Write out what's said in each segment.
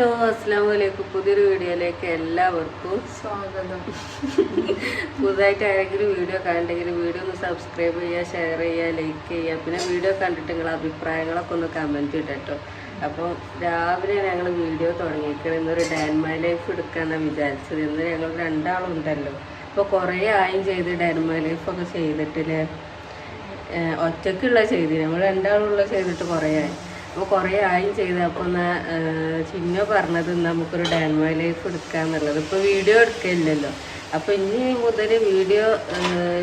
Hello അസ്സലാമലൈക്കും. പുതിയൊരു വീഡിയോയിലേക്ക് എല്ലാവർക്കും സ്വാഗതം. പുതുതായിട്ട് ആരെങ്കിലും വീഡിയോ കണ്ടെങ്കിൽ വീഡിയോ ഒന്ന് സബ്സ്ക്രൈബ് ചെയ്യുക, ഷെയർ ചെയ്യുക, ലൈക്ക് ചെയ്യുക. പിന്നെ വീഡിയോ കണ്ടിട്ട് നിങ്ങളുടെ അഭിപ്രായങ്ങളൊക്കെ ഒന്ന് കമൻറ്റ് ഇട്ടോ. അപ്പോൾ രാവിലെ ഞങ്ങൾ വീഡിയോ തുടങ്ങിയിരിക്കണം. ഇന്നൊരു ഡേ ഇൻ മൈ ലൈഫ് എടുക്കാമെന്നാണ് വിചാരിച്ചത്. ഇന്ന് ഞങ്ങൾ രണ്ടാളുണ്ടല്ലോ. അപ്പോൾ കുറേ ആയും ചെയ്ത് ഡേ ഇൻ മൈ ലൈഫൊക്കെ ചെയ്തിട്ടില്ലേ, ഒറ്റയ്ക്കുള്ള ചെയ്ത് നമ്മൾ രണ്ടാളുള്ള ചെയ്തിട്ട് കുറേ ആയി. അപ്പോൾ കുറേ ആയും ചെയ്ത്. അപ്പോൾ ചിന്ന പറഞ്ഞത് നമുക്കൊരു ഡേ ഇൻ മൈ ലൈഫ് എടുക്കാന്നുള്ളത്. ഇപ്പോൾ വീഡിയോ എടുക്കില്ലല്ലോ. അപ്പോൾ ഇനി മുതൽ വീഡിയോ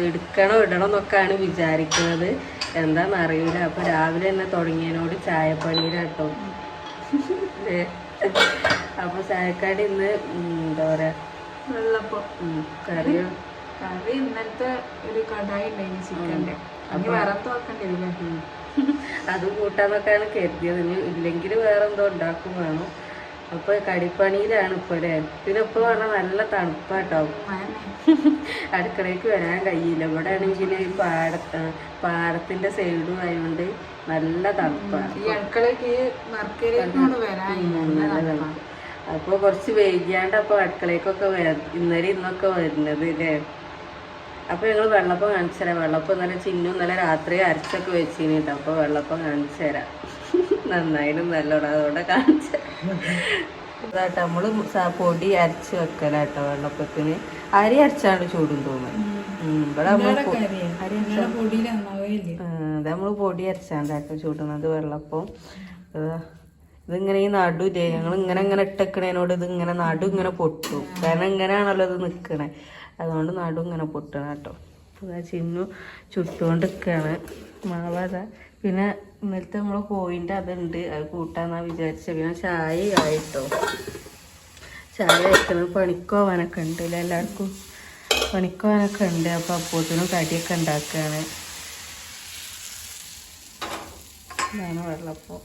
എടുക്കണോ ഇടണോ എന്നൊക്കെയാണ് വിചാരിക്കുന്നത്. എന്താണെന്ന് അറിയില്ല. അപ്പോൾ രാവിലെ തന്നെ തുടങ്ങിയതിനോട് ചായപ്പണീരാട്ടോ. അപ്പോൾ ചായക്കാടി ഇന്ന് എന്താ പറയുക, വെള്ളപ്പം കറിയോ കറി ഇന്നലത്തെ ഒരു കടായി ഉണ്ടായിരുന്നു ചിക്കൻ്റെ. അത് വേറെ നോക്കണ്ടില്ല. അത് കൂട്ടാന്നൊക്കെയാണ് കരുതിയത്. ഇനി ഇല്ലെങ്കിൽ വേറെ എന്തോ ഉണ്ടാക്കും വേണം. അപ്പോൾ കടിപ്പണിയിലാണ് ഇപ്പോൾ അല്ലേ. പിന്നെ ഇപ്പോൾ പറഞ്ഞാൽ നല്ല തണുപ്പാട്ടോ. അടുക്കളയ്ക്ക് വരാൻ കഴിയില്ല. ഇവിടെ ആണെങ്കിൽ പാടത്തിന്റെ സൈഡും ആയതുകൊണ്ട് നല്ല തണുപ്പാണ്. ഈ അടുക്കളയ്ക്ക് നല്ല തണുപ്പ്. അപ്പോൾ കുറച്ച് വൈകിയാണ്ട് അപ്പോൾ അടുക്കളയ്ക്കൊക്കെ ഇന്നലെ ഇന്നൊക്കെ വരുന്നത് അല്ലേ. അപ്പോൾ ഞങ്ങൾ വെള്ളപ്പം കാണിച്ചു തരാം. വെള്ളപ്പം ഇന്നലെ ചിന്നു ഇന്നലെ രാത്രി അരച്ചൊക്കെ വെച്ചിന് കേട്ടോ. അപ്പോൾ വെള്ളപ്പം കാണിച്ചു തരാം. നന്നായിട്ടും നല്ലോണം അതുകൊണ്ട് കാണിച്ചു അതാട്ടോ. നമ്മൾ പൊടി അരച്ച് വെക്കലാട്ടോ വെള്ളപ്പത്തിന്. അരി അരച്ചാണ്ട് ചൂടും തോന്നുന്നു. ഇവിടെ നമ്മൾ പൊടി അരച്ചാണ്ടാട്ടോ ചൂടുന്നത് വെള്ളപ്പം. ഇതിങ്ങനെ ഈ നടുല്ലേ, ഞങ്ങൾ ഇങ്ങനെ ഇട്ടക്കണേനോട് ഇതിങ്ങനെ നടു ഇങ്ങനെ പൊട്ടും. കാരണം ഇങ്ങനെയാണല്ലോ ഇത് നിൽക്കണേ. അതുകൊണ്ട് നടു ഇങ്ങനെ പൊട്ടണം കേട്ടോ. ചിന്നു ചുട്ടുകൊണ്ട് നിൽക്കുകയാണ് മാവാതാ. പിന്നെ ഇന്നലത്തെ നമ്മൾ കോയിൻ്റെ അതുണ്ട്, അത് കൂട്ടാന്നാ വിചാരിച്ചത്. പിന്നെ ചായ ആയിട്ടോ. ചായ വെക്കുന്നത് പണിക്കോവാനൊക്കെ ഉണ്ട് അല്ലേ, എല്ലാവർക്കും പണിക്കോവാനൊക്കെ ഉണ്ട്. അപ്പോൾ അപ്പോഴത്തേനും കടിയൊക്കെ ഉണ്ടാക്കുകയാണ്. ഇതാണ് വെള്ളപ്പം.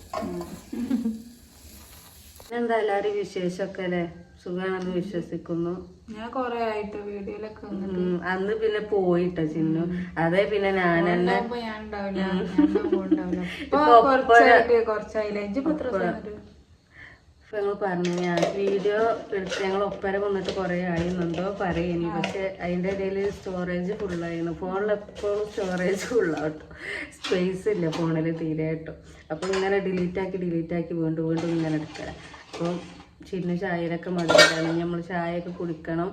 എന്താ എല്ലാവരും വിശേഷമൊക്കെ അല്ലേ? സുഖമാണെന്ന് വിശ്വസിക്കുന്നു. ഞാൻ കൊറേ ആയിട്ട് വീഡിയോയിലൊക്കെ അന്ന് പിന്നെ പോയിട്ടോ ചിന്നു. അതേ പിന്നെ ഞാൻ തന്നെ ഞങ്ങൾ പറഞ്ഞു ഞാൻ വീഡിയോ എടുത്ത് ഞങ്ങൾ ഒപ്പര വന്നിട്ട് കുറേ ആയിരുന്നെന്തോ പറയുന്നു. പക്ഷെ അതിൻ്റെ ഇടയിൽ സ്റ്റോറേജ് ഫുള്ളായിരുന്നു. ഫോണിൽ എപ്പോഴും സ്റ്റോറേജ് ഫുള്ളാട്ടോ, സ്പേസ് ഇല്ല ഫോണിൽ തീരെ കേട്ടോ. അപ്പോൾ ഇങ്ങനെ ഡിലീറ്റ് ആക്കി വീണ്ടും ഇങ്ങനെ എടുക്കണം. അപ്പോൾ ചിന്ന ചായയിലൊക്കെ മധുരമാണ്. നമ്മൾ ചായയൊക്കെ കുടിക്കണം.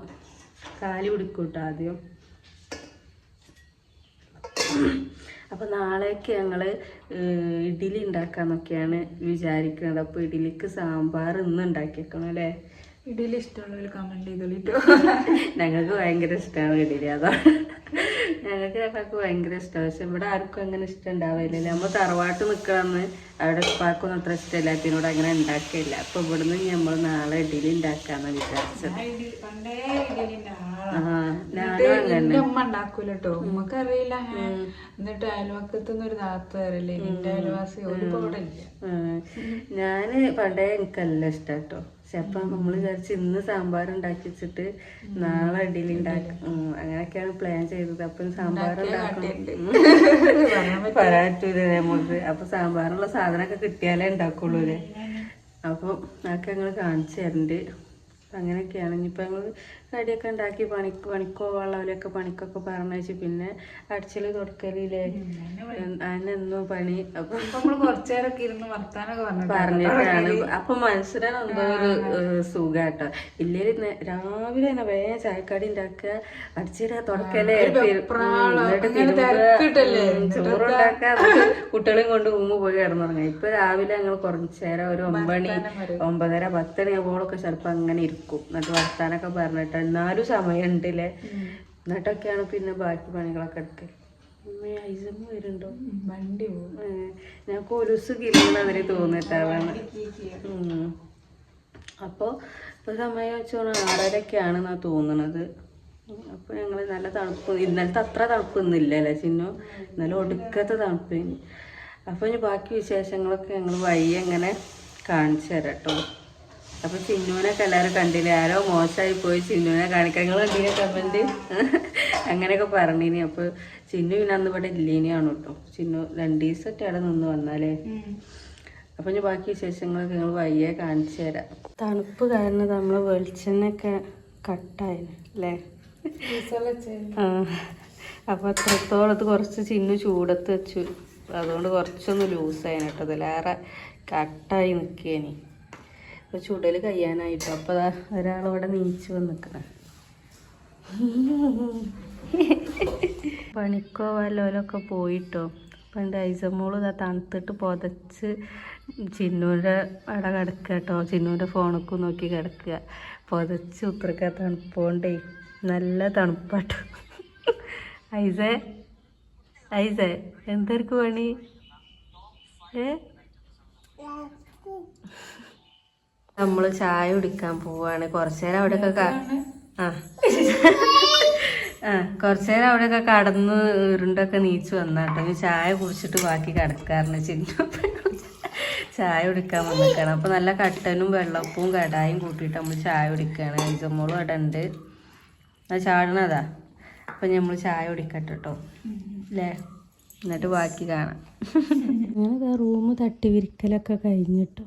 കാലി കുടിക്കും കേട്ടോ ആദ്യം. അപ്പോൾ നാളേക്ക് ഞങ്ങൾ ഇഡ്ഡലി ഉണ്ടാക്കാന്നൊക്കെയാണ് വിചാരിക്കുന്നത്. അപ്പോൾ ഇഡ്ഡലിക്ക് സാമ്പാർ ഇന്ന് ഉണ്ടാക്കിയേക്കണം അല്ലേ. ഇഡലി ഇഷ്ടമുള്ളവർ കമൻറ്റ് ചെയ്തോളിട്ടോ. ഞങ്ങൾക്ക് ഭയങ്കര ഇഷ്ടമാണ് ഇഡലി. അതാണ് ഞങ്ങൾക്ക് ഭയങ്കര ഇഷ്ടമാണ്. പക്ഷെ ഇവിടെ ആർക്കും അങ്ങനെ ഇഷ്ടം ഉണ്ടാവില്ലല്ലേ. നമ്മൾ തറവാട്ട് നിൽക്കണമെന്ന് അവിടെ ഉപ്പാക്കൊന്നും അത്ര ഇഷ്ടമില്ലാത്തതിനോട് അങ്ങനെ ഉണ്ടാക്കിയില്ല. അപ്പോൾ ഇവിടുന്ന് നമ്മൾ നാളെ ഇഡലി ഉണ്ടാക്കാന്ന് വിചാരിച്ചത്. ഞാനും അങ്ങനെ ഉമ്മ ഉണ്ടാക്കൂലട്ടോ, ഉമ്മക്കറിയില്ല. എന്നിട്ട് അയൽവക്കത്തുനിന്ന് ഒരു താത്ത വരല്ലേ, എന്റെ അയൽവാസി ഒരുപാട് ഇല്ല. ഞാന് പണ്ടേ എനിക്കെല്ലാം ഇഷ്ടം കേട്ടോ. പക്ഷെ അപ്പം നമ്മൾ വിചാരിച്ച് ഇന്ന് സാമ്പാർ ഉണ്ടാക്കി വെച്ചിട്ട് നാളെ ഇഡലി ഉണ്ടാക്കും. അങ്ങനെയൊക്കെയാണ് പ്ലാൻ ചെയ്തത്. അപ്പം സാമ്പാർ പറയാൻ പറ്റൂലേ നമുക്ക്. അപ്പൊ സാമ്പാറിനുള്ള സാധനമൊക്കെ കിട്ടിയാലേ ഉണ്ടാക്കുള്ളൂ അല്ലേ. അപ്പം അതൊക്കെ ഞങ്ങൾ കാണിച്ചു തരണ്ട്. അങ്ങനെയൊക്കെയാണ്. ഇനിയിപ്പോൾ ഞങ്ങൾ കടിയൊക്കെ ഉണ്ടാക്കി പണിക്കോവാളവലൊക്കെ പണിക്കൊക്കെ പറഞ്ഞയച്ച് പിന്നെ അടിച്ചല് തുടക്കലില്ലേ, അതിനെന്തോ പണി. അപ്പൊ നമ്മൾ കുറച്ചേരൊക്കെ ഇരുന്ന് വർത്താനൊക്കെ പറഞ്ഞിട്ടാണ്. അപ്പൊ മനസ്സിലാണ് എന്തോ ഒരു സുഖാട്ടോ. ഇല്ലെങ്കിൽ രാവിലെ തന്നെ വേഗം ചായക്കടി ഉണ്ടാക്കുക, അടിച്ചിടാ തുടക്കലേ, ചോറുണ്ടാക്കുക, കുട്ടികളെയും കൊണ്ട് റൂമ് പോയി കിടന്നുറങ്ങാം. ഇപ്പൊ രാവിലെ ഞങ്ങൾ കുറച്ചേരം ഒരു 9 മണി 9:30 10 മണിയാകുമ്പോഴൊക്കെ ചിലപ്പോൾ അങ്ങനെ ഇരിക്കും. എന്നിട്ട് വർത്താനൊക്കെ പറഞ്ഞിട്ട് എന്നാലും സമയം ഉണ്ടല്ലേ. എന്നിട്ടൊക്കെയാണ് പിന്നെ ബാക്കി പണികളൊക്കെ എടുക്കൽ. ഐസമ്മ വരുന്നുണ്ടോ? വണ്ടി പോകും. ഞാൻ കൊലുസ് കിട്ടുന്നതിന് തോന്നിട്ടാണ്. അപ്പോൾ ഇപ്പോൾ സമയം വെച്ചോണം 6:30 തോന്നുന്നത്. അപ്പോൾ ഞങ്ങൾ നല്ല തണുപ്പ്, ഇന്നലത്തെ അത്ര തണുപ്പൊന്നുമില്ല അല്ലേ ചിന്നു, ഇന്നലെ ഒടുക്കത്തെ തണുപ്പിന്. അപ്പോൾ ഇനി ബാക്കി വിശേഷങ്ങളൊക്കെ ഞങ്ങൾ വഴി എങ്ങനെ കാണിച്ചു തരാം കേട്ടോ. അപ്പോൾ ചിന്നുവിനൊക്കെ എല്ലാവരും കണ്ടില്ലേ, ആരോ മോശമായി പോയി ചിന്നുവിനെ കാണിക്കാൻ. നിങ്ങൾ കണ്ടില്ലേ കമൻറ്റ്? അങ്ങനെയൊക്കെ പറഞ്ഞിനി. അപ്പോൾ ചിന്നു പിന്നെ അന്ന് ഇവിടെ ഇല്ലേനെയാണ് കേട്ടോ. ചിന്നു 2 ദിവസമൊക്കെ അവിടെ നിന്ന് വന്നാലേ. അപ്പം ഇനി ബാക്കി വിശേഷങ്ങളൊക്കെ ഞങ്ങൾ വയ്യെ കാണിച്ചു തരാം. തണുപ്പ് കാരണം നമ്മൾ വെളിച്ചെണ്ണയൊക്കെ കട്ടായി അല്ലേ? ആ അപ്പോൾ അത്രത്തോളത്ത് കുറച്ച് ചിന്നു ചൂടത്ത് വെച്ചു, അതുകൊണ്ട് കുറച്ചൊന്ന് ലൂസായി കേട്ടോ. അതിലേറെ കട്ടായി നിൽക്കേനി. അപ്പോൾ ചുടൽ കഴിയാനായിട്ടോ. അപ്പോൾ അതാ ഒരാളിവിടെ നീച്ച് വന്നിക്കണം. പണിക്കോ വല്ലോലൊക്കെ പോയിട്ടോ. അപ്പം എൻ്റെ ഐസമോള് ഇതാ തണുത്തിട്ട് പുതച്ച് ചിന്നൂൻ്റെ അവിടെ കിടക്കുക കേട്ടോ. ചിന്നൂൻ്റെ ഫോണൊക്കെ നോക്കി കിടക്കുക, പുതച്ച് ഉത്തരക്ക തണുപ്പോണ്ടേ. നല്ല തണുപ്പാട്ടോ. ഐസേ ഐസേ എന്തൊരു പണി? നമ്മൾ ചായ കുടിക്കാൻ പോവാണ്. കുറച്ചു നേരം അവിടെയൊക്കെ കുറച്ചു നേരം അവിടെയൊക്കെ കടന്ന് ഉരുണ്ടൊക്കെ നീച്ച് വന്നാട്ടോ. ഇനി ചായ കുടിച്ചിട്ട് ബാക്കി കിടക്കാറുണ്ട്. ചായ കുടിക്കാൻ വന്നിരിക്കണം. അപ്പോൾ നല്ല കട്ടനും വെള്ളപ്പവും കടായും കൂട്ടിയിട്ട് നമ്മൾ ചായ കുടിക്കുകയാണ്. ഐസമോളും അവിടെ ഉണ്ട്, അത് ചാടണതാ. അപ്പം നമ്മൾ ചായ കുടിക്കട്ടെ കേട്ടോ അല്ലേ, എന്നിട്ട് ബാക്കി കാണാം. ഞാനത് റൂം തട്ടി വിരിക്കലൊക്കെ കഴിഞ്ഞിട്ടോ.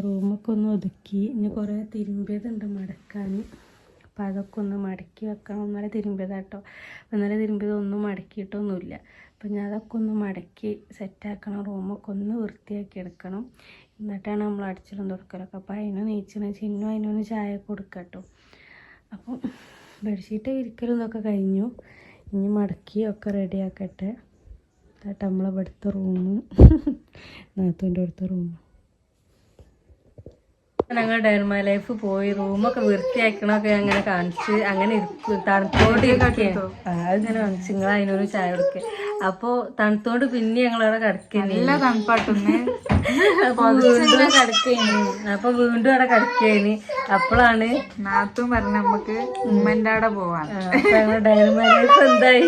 റൂമൊക്കെ ഒന്ന് ഒതുക്കി. ഇനി കുറേ തിരുമ്പിയതുണ്ട് മടക്കാൻ. അപ്പോൾ അതൊക്കെ ഒന്ന് മടക്കി വെക്കണം. ഇന്നലെ തിരുമ്പിയതാട്ടോ. അപ്പോൾ ഇന്നലെ തിരുമ്പിയതൊന്നും മടക്കിയിട്ടൊന്നുമില്ല. അപ്പോൾ ഞാൻ അതൊക്കെ ഒന്ന് മടക്കി സെറ്റാക്കണം. റൂമൊക്കെ ഒന്ന് വൃത്തിയാക്കി എടുക്കണം. എന്നിട്ടാണ് നമ്മൾ അടിച്ചിടും തുറക്കലൊക്കെ. അപ്പോൾ അതിന് നീച്ചിന് ചിന്നു അതിനൊന്ന് ചായ കൊടുക്കട്ടോ. അപ്പം ബെഡ്ഷീറ്റ് വിരിക്കലും ഇതൊക്കെ കഴിഞ്ഞു. ഇനി മടക്കി ഒക്കെ റെഡിയാക്കട്ടെ. എന്നിട്ട് നമ്മളിവിടുത്തെ റൂം, നാത്തൂൻ്റെ അടുത്ത റൂം. ഞങ്ങൾ ഡെർമ ലൈഫ് പോയി റൂമൊക്കെ വൃത്തിയാക്കണമൊക്കെ അങ്ങനെ കാണിച്ച് അങ്ങനെ ഇരിക്കും. തണുത്തോണ്ട് അതിങ്ങനെ കാണിച്ച് നിങ്ങൾ അതിനൊരു ചായ കൊടുക്കുക. അപ്പോൾ തണുത്തോണ്ട് പിന്നെ ഞങ്ങളവിടെ കിടക്കേനി. തണുപ്പാട്ടുന്നേ കിടക്കേനി. അപ്പൊ വീണ്ടും അവിടെ കിടക്കേനി. അപ്പോഴാണ് നാത്തും പറഞ്ഞ നമുക്ക് ഉമ്മൻ്റെ അവിടെ പോവാൻ. അപ്പൊ ഞങ്ങൾ ഡെർമ ലൈഫ് എന്തായി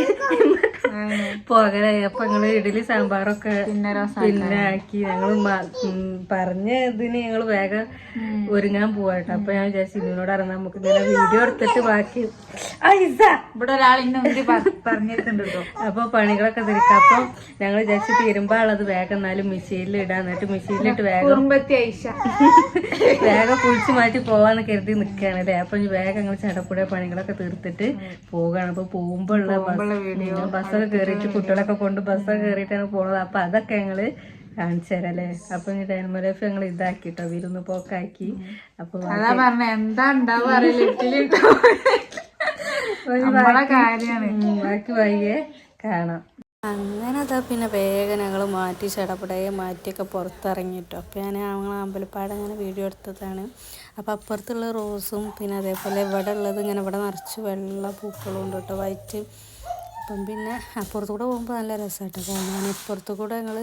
പോകലായി. അപ്പൊ ഞങ്ങള് ഇഡലി സാമ്പാറൊക്കെ പിന്നെ ആക്കി. ഞങ്ങള് പറഞ്ഞ ഇതിന് ഞങ്ങള് വേഗം ഒരുങ്ങാൻ പോവാട്ടോ. അപ്പൊ ഞാൻ വിചാരിച്ചു ഇതിനോട് അറിയാം നമുക്ക് ഇങ്ങനെ വീഡിയോ എടുത്തിട്ട് ബാക്കി ഇവിടെ ഒരാൾ ഇന്നെ പറഞ്ഞിട്ടുണ്ട് കേട്ടോ. അപ്പൊ പണികളൊക്കെ തിരിക്കാം. അപ്പൊ ഞങ്ങൾ വിചാരിച്ചു തീരുമ്പോഴത് വേഗം എന്നാലും മെഷീനിൽ ഇടാൻ. എന്നിട്ട് മെഷീനിലിട്ട് വേഗം വേഗം കുളിച്ച് മാറ്റി പോവാന്ന് കരുതി നിൽക്കുകയാണ് അല്ലേ. അപ്പൊ വേഗം ഞങ്ങൾ ചടപ്പുഴ പണികളൊക്കെ തീർത്തിട്ട് പോവുകയാണ്. അപ്പൊ പോകുമ്പോ ഉള്ള ബസ്സൊക്കെ കയറിയിട്ട് കുട്ടികളൊക്കെ കൊണ്ട് ബസ്സൊക്കെ കയറിയിട്ടാണ് പോണത്. അപ്പൊ അതൊക്കെ ഞങ്ങള് കാണിച്ചു തരല്ലേ. അപ്പൊ ഇനി ഡെർമ ലൈഫ് ഞങ്ങൾ ഇതാക്കിട്ടോ, വിരുന്ന് പോക്കാക്കി. അപ്പൊ എന്താ ബാക്കി വൈകിയെ കാണാം. അങ്ങനെ അതാ പിന്നെ വേഗം ഞങ്ങൾ മാറ്റി ചടപടയെ മാറ്റിയൊക്കെ പുറത്തിറങ്ങിട്ടോ. അപ്പോൾ ഞാൻ ഞങ്ങൾ അമ്പലപ്പാട് അങ്ങനെ വീഡിയോ എടുത്തതാണ്. അപ്പോൾ അപ്പുറത്തുള്ള റോസും പിന്നെ അതേപോലെ ഇവിടെ ഉള്ളത് ഇങ്ങനെ ഇവിടെ നിറച്ച് വെള്ള പൂക്കളും ഉണ്ട് കേട്ടോ, വൈറ്റ്. അപ്പം പിന്നെ അപ്പുറത്തു കൂടെ പോകുമ്പോൾ നല്ല രസമായിട്ടോ കാണാൻ. ഇപ്പുറത്തു കൂടെ ഞങ്ങൾ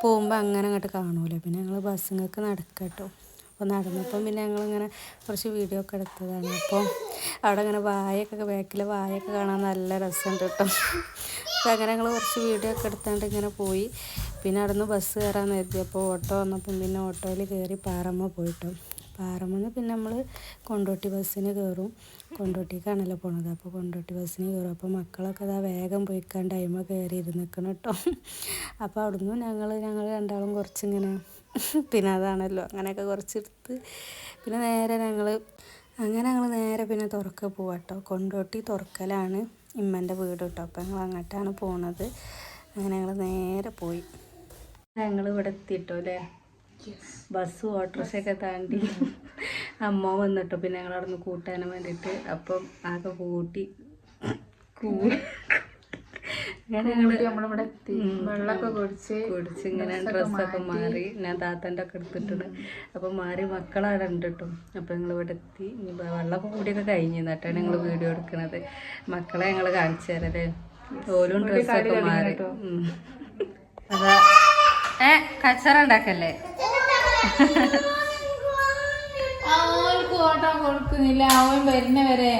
പോകുമ്പോൾ അങ്ങനെ അങ്ങോട്ട് കാണൂല. പിന്നെ ഞങ്ങൾ ബസ്സിങ്ങൾക്ക് നടക്കട്ടോ. അപ്പോൾ നടന്നപ്പം പിന്നെ ഞങ്ങളിങ്ങനെ കുറച്ച് വീഡിയോ ഒക്കെ എടുത്തതാണ്. അപ്പോൾ അവിടെ ഇങ്ങനെ വായൊക്കെ ബാക്കിലെ വായൊക്കെ കാണാൻ നല്ല രസമുണ്ട് കേട്ടോ. അപ്പോൾ അങ്ങനെ ഞങ്ങൾ കുറച്ച് വീഡിയോ ഒക്കെ എടുത്താണ്ട് ഇങ്ങനെ പോയി. പിന്നെ അവിടെ നിന്ന് ബസ് കയറാൻ കരുതി. അപ്പോൾ ഓട്ടോ വന്നപ്പം പിന്നെ ഓട്ടോയിൽ കയറി പാറമ്മ പോയിട്ടോ. പാറമ്മന്ന് പിന്നെ നമ്മൾ കൊണ്ടോട്ടി ബസ്സിന് കയറും. കൊണ്ടോട്ടിക്കാണല്ലോ പോണത്. അപ്പോൾ കൊണ്ടോട്ടി ബസ്സിന് കയറും. അപ്പോൾ മക്കളൊക്കെ അതാ വേഗം പോയിക്കാൻ ടൈമ് കയറി ഇരുന്നിക്കണം കേട്ടോ. അപ്പോൾ അവിടുന്ന് ഞങ്ങൾ രണ്ടാളും കുറച്ചിങ്ങനെ പിന്നെ അതാണല്ലോ അങ്ങനെയൊക്കെ കുറച്ചെടുത്ത് പിന്നെ നേരെ ഞങ്ങൾ നേരെ പിന്നെ തുറക്ക പോവാട്ടോ. കൊണ്ടോട്ടി തുറക്കലാണ് ഇമ്മൻ്റെ വീട് കേട്ടോ. അപ്പോൾ ഞങ്ങൾ അങ്ങോട്ടാണ് പോണത്. അങ്ങനെ ഞങ്ങൾ നേരെ പോയി. ഞങ്ങൾ ഇവിടെ എത്തിയിട്ടോ അല്ലേ. ബസ് ഓട്ടോറിക്ഷയൊക്കെ താണ്ടി അമ്മ വന്നിട്ടോ. പിന്നെ ഞങ്ങൾ അവിടെ നിന്ന് കൂട്ടാനും വേണ്ടിയിട്ട് അപ്പം ആകെ കൂട്ടി അങ്ങനെ നമ്മളിവിടെ എത്തി. വെള്ളമൊക്കെ കുടിച്ച് ഇങ്ങനെ ഡ്രസ്സൊക്കെ മാറി ഞാൻ താത്തൻ്റെ ഒക്കെ എടുത്തിട്ടുണ്ട്. അപ്പം മാറി മക്കളവിടെ ഉണ്ട് കേട്ടോ. അപ്പം ഞങ്ങൾ ഇവിടെ എത്തി. ഇനി വെള്ളമൊക്കെ കൂടിയൊക്കെ കഴിഞ്ഞു എന്നിട്ടാണ് ഞങ്ങൾ വീഡിയോ എടുക്കുന്നത്. മക്കളെ ഞങ്ങൾ കാണിച്ചു തരല്ലേ. ഓലും ഡ്രസ്സൊക്കെ മാറി. അതാ കച്ചറ ഉണ്ടാക്കല്ലേ. ഓട്ടോ കൊടുക്കുന്നില്ല, അവൻ വരുന്നവരെ.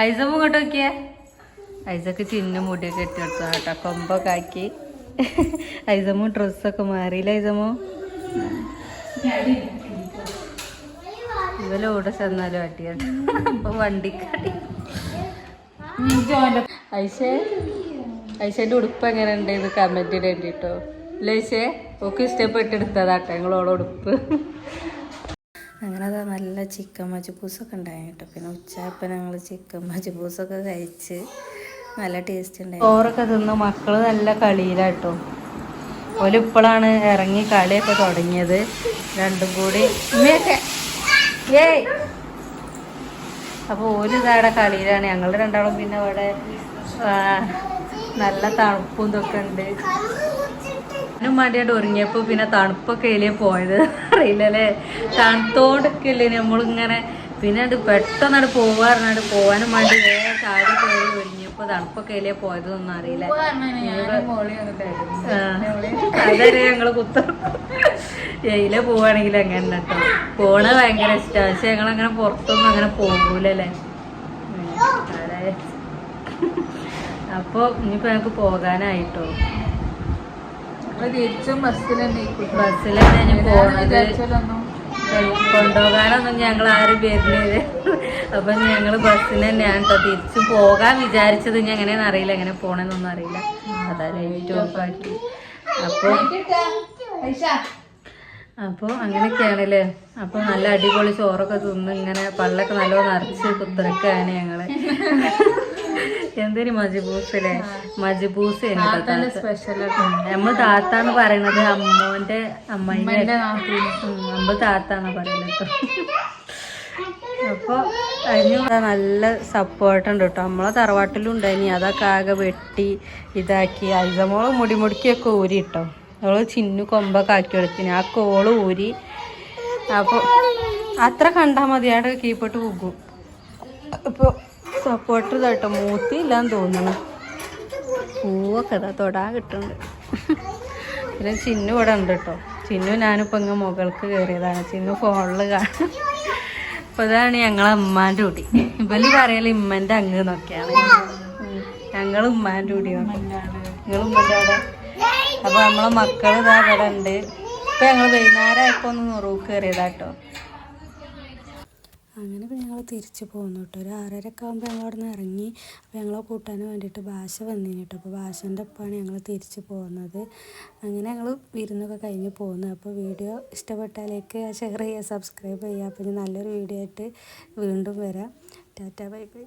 ഐസമ്മ ഇങ്ങോട്ട് നോക്കിയേ. ഐസക്ക് ചിന്ന മുടിയൊക്കെ ഇട്ടെടുത്തു കേട്ടോ, കൊമ്പൊക്കെ ആക്കി. ഐസമ്മ ഡ്രസ്സൊക്കെ മാറിയില്ല. ഐസമ്മോ ഇവലോടെ ചെന്നാലും അട്ടിയാണ്. അപ്പൊ വണ്ടിക്കാടി ഐഷേന്റെ ഉടുപ്പ് എങ്ങനെ ഉണ്ട് ഇത് കമന്റ് ഇടേണ്ടിട്ടോ. ലേശേ ഒക്കെ ഇഷ്ടപ്പെട്ടെടുത്തതാട്ടെ ഞങ്ങളോട് ഉടുപ്പ്. അങ്ങനെ അത് നല്ല ചിക്കൻ മജ്ബൂസൊക്കെ ഉണ്ടായി കേട്ടോ. പിന്നെ ഉച്ചയപ്പം ഞങ്ങൾ ചിക്കൻ മജ്ബൂസൊക്കെ കഴിച്ച് നല്ല ടേസ്റ്റ് ഉണ്ടായി. ചോറൊക്കെ തിന്ന് മക്കള് നല്ല കളിയിലാട്ടോ. ഓലിപ്പോഴാണ് ഇറങ്ങി കളിയൊക്കെ തുടങ്ങിയത് രണ്ടും കൂടി. ഏയ് അപ്പോൾ ഒരു ഇതവിടെ കളിയിലാണ്. ഞങ്ങൾ രണ്ടാളും പിന്നെ അവിടെ നല്ല തണുപ്പും ഇതൊക്കെ ഉണ്ട്. ഞാനും വേണ്ടിയായിട്ട് ഒരുങ്ങിയപ്പോൾ പിന്നെ തണുപ്പൊക്കെ എലിയെ പോയത് അറിയില്ലല്ലേ. തണുത്തോണ്ടൊക്കെയല്ലേ നമ്മളിങ്ങനെ. പിന്നെ അത് പെട്ടെന്നാണ് പോവാറുണ്ട്. പോകാനും വേണ്ടി വേഗം ചാടി കയറി ഒരുങ്ങിയപ്പോൾ തണുപ്പൊക്കെ എലിയെ പോയതൊന്നും അറിയില്ല. അതരെ ഞങ്ങൾ എയിലെ പോവാണെങ്കിൽ അങ്ങനെ കേട്ടോ. പോണ ഭയങ്കര ഇഷ്ടമാണ്. പക്ഷെ ഞങ്ങളങ്ങനെ പുറത്തൊന്നും അങ്ങനെ പോകൂലല്ലേ. അപ്പോൾ ഇനിയിപ്പോൾ ഞങ്ങൾക്ക് പോകാനായിട്ടോ. തിരിച്ചും ബസ്സിൽ തന്നെ ഞാൻ പോണത്. കൊണ്ടുപോകാനൊന്നും ഞങ്ങൾ ആരും വരുന്നത്. അപ്പം ഞങ്ങൾ ബസ്സിന് തന്നെയാണ് കേട്ടോ തിരിച്ചു പോകാൻ വിചാരിച്ചത്. ഇനി എങ്ങനെയാണെന്ന് അറിയില്ല, എങ്ങനെ പോണെന്നൊന്നും അറിയില്ല. അതാ ലൈറ്റ് ഓഫ് ആക്കി. അപ്പോൾ അങ്ങനെയൊക്കെയാണല്ലേ. അപ്പോൾ നല്ല അടിപൊളി ചോറൊക്കെ തിന്ന് ഇങ്ങനെ പള്ളൊക്കെ നല്ലോണം നിറച്ച് കുത്തിറക്കാണ് ഞങ്ങള്. എന്തൊരു മജ്ബൂസല്ലേ. മജ്ബൂസ് നമ്മൾ താത്താന്ന് പറയണത് അമ്മോന്റെ അമ്മയുടെ നമ്മൾ താത്താന്ന് പറയുന്നത് കേട്ടോ. അപ്പോൾ അതിന് നല്ല സപ്പോർട്ടുണ്ട് കേട്ടോ. നമ്മളെ തറവാട്ടിലും ഉണ്ടായിനി. അതൊക്കെ ആകെ വെട്ടി ഇതാക്കി. അയിസമോള് മുടിമുടിക്കൊക്കെ ഊരി കേട്ടോ. അവള് ചിന്നു കൊമ്പൊക്കെ ആക്കി കൊടുത്തിന്. ആ കോള് ഊരി. അപ്പോൾ അത്ര കണ്ടാൽ മതി, അവിടെ കീപ്പിട്ട് പോകും. അപ്പോൾ സപ്പോർട്ട് ഇതാട്ടോ. മൂത്തില്ലാന്ന് തോന്നുന്നു. പൂവൊക്കെ ഇതാ തൊടാൻ കിട്ടുന്നുണ്ട്. പിന്നെ ചിന്നു ഇവിടെ ഉണ്ട് കേട്ടോ. ചിന്നു ഞാനിപ്പോൾ ഇങ്ങ് മുകൾക്ക് കയറിയതാണ്. ചിന്നു ഫോണിൽ കാണും. അപ്പോൾ ഇതാണ് ഞങ്ങളെ ഉമ്മാൻ്റെ കൂടി. ഇവല് പറയല് ഇമ്മൻ്റെ അങ്ങ് എന്നൊക്കെയാണ്. ഞങ്ങൾ ഉമ്മാൻ്റെ കൂടിയാണ്. നിങ്ങൾ ഉമ്മൻ്റെ അവിടെ. അപ്പോൾ നമ്മളെ മക്കൾ ഇതാ ഇവിടെ ഉണ്ട്. ഇപ്പം ഞങ്ങൾ വൈകുന്നേരം ആയപ്പോൾ ഒന്ന് നുറൂക്ക് കയറിയതാട്ടോ. അങ്ങനെ ഇപ്പോൾ ഞങ്ങൾ തിരിച്ച് പോകുന്നു കേട്ടോ. ഒരു 6:30 ആകുമ്പോൾ ഞങ്ങൾ അവിടെ നിന്ന് ഇറങ്ങി. അപ്പോൾ ഞങ്ങളെ കൂട്ടാൻ വേണ്ടിയിട്ട് ഭാഷ വന്നിന് കേട്ടോ. അപ്പോൾ ഭാഷൻ്റെ ഒപ്പമാണ് ഞങ്ങൾ തിരിച്ച് പോകുന്നത്. അങ്ങനെ ഞങ്ങൾ വിരുന്നൊക്കെ കഴിഞ്ഞ് പോകുന്നു. അപ്പോൾ വീഡിയോ ഇഷ്ടപ്പെട്ടാലേക്ക് ഷെയർ ചെയ്യുക, സബ്സ്ക്രൈബ് ചെയ്യുക. അപ്പോൾ ഇനി നല്ലൊരു വീഡിയോ ആയിട്ട് വീണ്ടും വരാം. Tata bye bye.